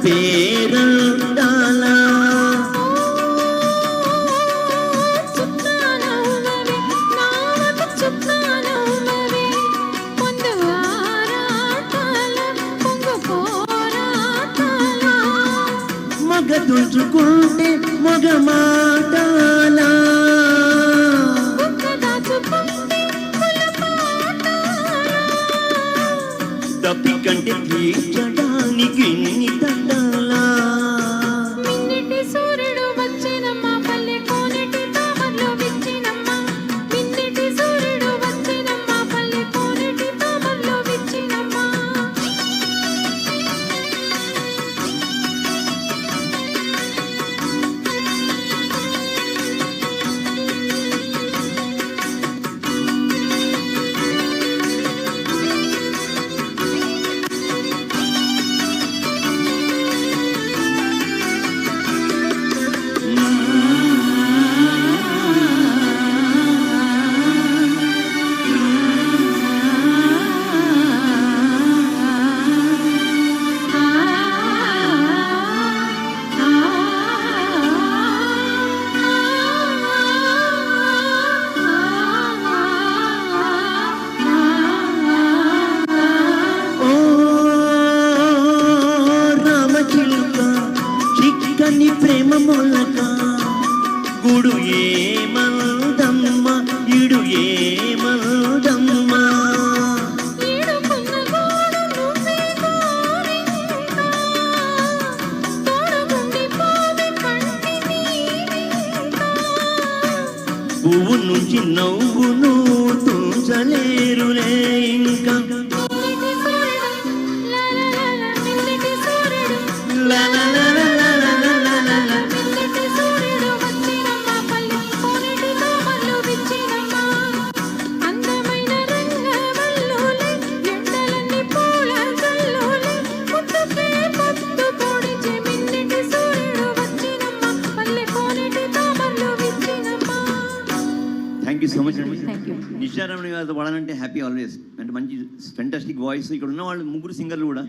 పేరంటాల మగ తుంచుకుంటే మగ మాటాల తప్పి కంటే తీర్చడానికి ఎన్ని తండాలా మిన్నిటి సూర్యుడు వచ్చినమ్మ పల్లె కోనేటి తామరలో విచ్చినమ్మ మిన్నిటి సూర్యుడు వచ్చినమ్మ పల్లె కోనేటి తామరలో విచ్చినమ్మ చిక్కని ప్రేమ మొలక గుడు ఏమదమ్మ ఇడు ఏమదమ్మ పువ్వు నుంచి నవ్వును తుంచలేరులే ఇంకా థ్యాంక్ యూ సో మచ్ అండి. నిశారామణి గారితో పాడాలంటే హ్యాపీ ఆల్వేస్. అంటే మంచి ఫెంటాస్టిక్ వాయిస్. ఇక్కడ ఉన్న వాళ్ళు ముగ్గురు సింగర్లు కూడా